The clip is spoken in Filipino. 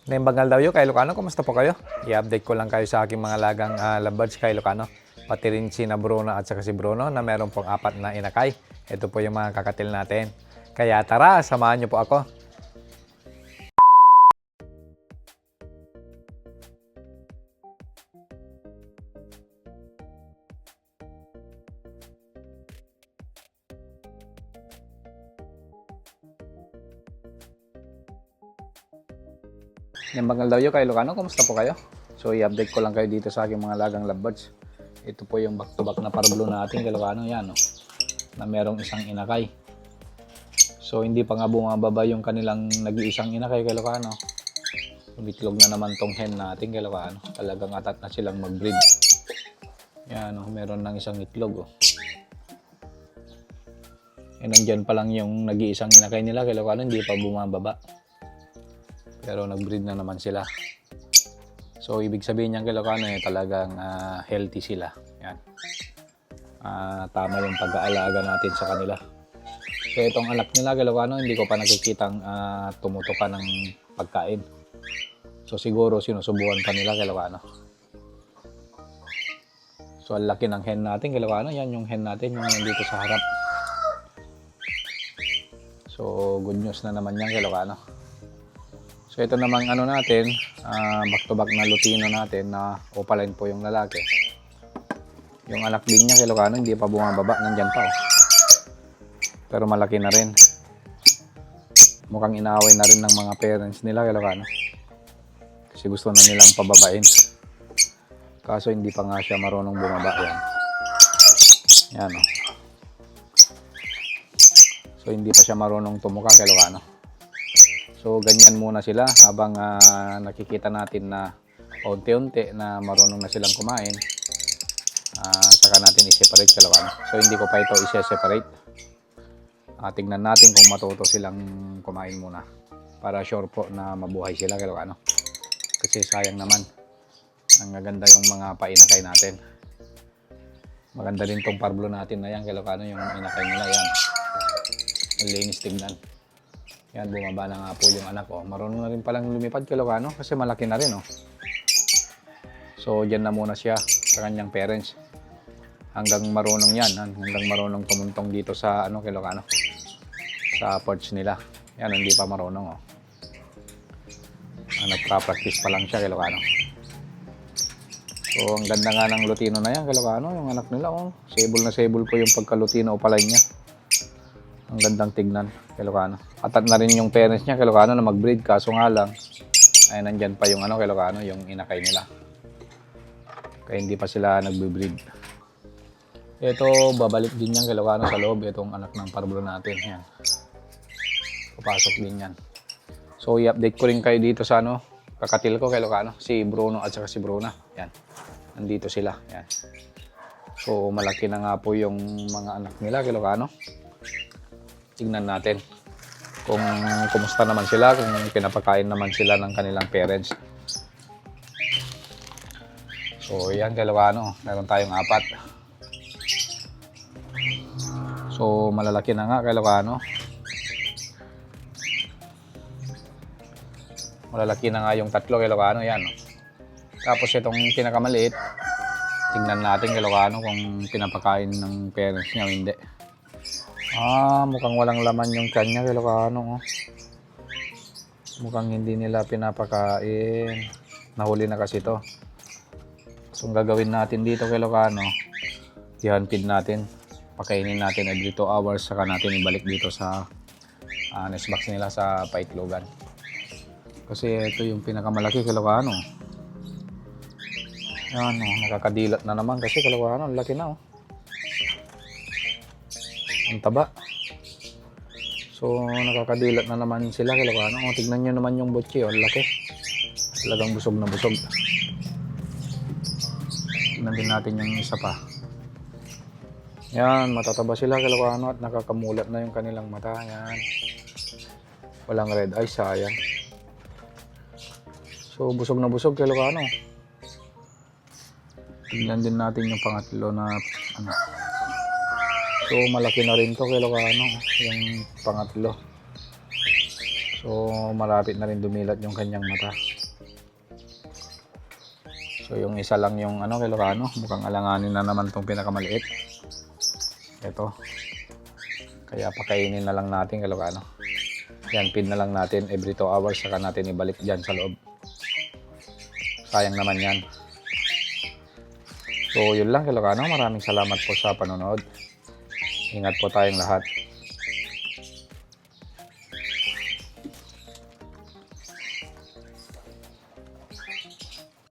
Naimbagal daw yun kay Ilocano, kumusta po kayo? I-update ko lang kayo sa aking mga lagang lovebirds kay Ilocano. Pati rin si na Bruno at saka si Bruno na meron pong 4 na inakay. Ito po yung mga kakatil natin. Kaya tara, samahan niyo po ako. Naimbagal daw yun kay Ilocano, kumusta po kayo? So i-update ko lang kayo dito sa aking mga lagang lovebirds. Ito po yung back-to-back na parblue natin kay Ilocano, yan oh, na merong isang inakay. So hindi pa nga bumababa yung kanilang nag-iisang inakay kay Ilocano. Umitlog na naman tong hen natin kay Ilocano. Talagang atat na silang mag-breed. Yan oh, meron ng isang itlog oh. E nandyan pa lang yung nag-iisang inakay nila kay Ilocano, hindi pa bumababa. Pero nag-breed na naman sila. So ibig sabihin niyan kay Ilocano talagang healthy sila. Yan. Tama yung pag-aalaga natin sa kanila. So itong anak nila kay Ilocano, hindi ko pa nakikitang tumutukan ng pagkain. So siguro sinusubukan pa nila kay Ilocano. So ang laki ng hen natin kay Ilocano. Yan yung hen natin, yung nandito sa harap. So good news na naman yan kay Ilocano. So ito namang ano natin, back-to-back na Lutino natin na opaline po yung lalaki. Yung anak din niya kay Ilocano, hindi pa bumababa, nandyan pa oh. Pero malaki na rin. Mukhang inaaway na rin ng mga parents nila kay Ilocano. Kasi gusto na nilang pababain. Kaso hindi pa nga siya marunong bumaba yan. Yan oh. So hindi pa siya marunong tumuka kay Ilocano. So ganyan muna sila habang nakikita natin na unti-unti na marunong na silang kumain. Saka natin i-separate kay Ilocano. So hindi ko pa ito i-separate. Tignan natin kung matuto silang kumain muna. Para sure po na mabuhay sila kay Ilocano. Kasi sayang naman. Ang gaganda yung mga painakay natin. Maganda rin tong parblo natin na yan kay Ilocano. Yung inakay nila yan. Ang linis tignan. Yan, bumaba na nga po yung anak ko. Marunong na rin palang lumipad kay Ilocano kasi malaki na rin oh. So dyan na muna siya sa kanyang parents. Hanggang marunong yan, hanggang marunong tumuntong dito sa kay Ilocano. Sa porch nila. Yan, hindi pa marunong oh. Nagpa-practice pa lang siya kay Ilocano. So ang ganda nga ng Lutino na yan kay Ilocano, yung anak nila oh. Sable na sable po yung pagka-Lutino o palay niya. Ang gandang tignan kay Ilocano. Atat na rin yung parents niya kay Ilocano na mag-breed, kaso nga lang ay nandyan pa yung kay Ilocano, yung inakay nila. Kaya hindi pa sila nagbe-breed. Ito, babalik din yan kay Ilocano sa loob, itong anak ng parblo natin. Yan. Papasok din yan. So i-update ko rin kayo dito sa kakatil ko kay Ilocano, si Bruno at saka si Bruna. Yan. Nandito sila. Yan. So malaki na nga po yung mga anak nila kay Ilocano. Tingnan natin kung kumusta naman sila, kung pinapakain naman sila ng kanilang parents. So yan kay Ilocano, meron tayong 4. So malalaki na nga kay Ilocano. Malalaki na nga yung 3 kay Ilocano, yan oh. Tapos itong pinakamaliit, tingnan natin kay Ilocano kung pinapakain ng parents niya o hindi. Mukhang walang laman yung tiyan niya kay Ilocano oh. Mukhang hindi nila pinapakain. Nahuli na kasi ito. So ang gagawin natin dito kay Ilocano, i-hand feed natin. Pakainin natin every 2 hours, saka natin ibalik dito sa nest box nila sa paitlogan. Kasi ito yung pinakamalaki kay Ilocano. Yan oh, nakakadilat na naman kasi kay Ilocano, ang laki na oh. Ang taba. So nakakadilat na naman sila kay Ilocano. Tignan nyo naman yung butchi oh, laki. Talagang busog na busog. Tignan din natin yung isa pa. Yan, matataba sila kay Ilocano at nakakamulat na yung kanilang mata. Yan. Walang red eye, sayang. So busog na busog kay Ilocano. Tignan din natin yung pangatlo na So malaki na rin to kay Ilocano, yung pangatlo. So, malapit na rin dumilat yung kanyang mata. So, yung isa lang yung kay Lucano. Mukhang alanganin na naman tong pinakamaliit. Ito. Kaya pakainin na lang natin kay Lucano. Yan, feed na lang natin every 2 hours. Saka natin ibalik dyan sa loob. Sayang naman yan. So, yun lang kay Lucano. Maraming salamat po sa panonood. Ingat po tayong lahat.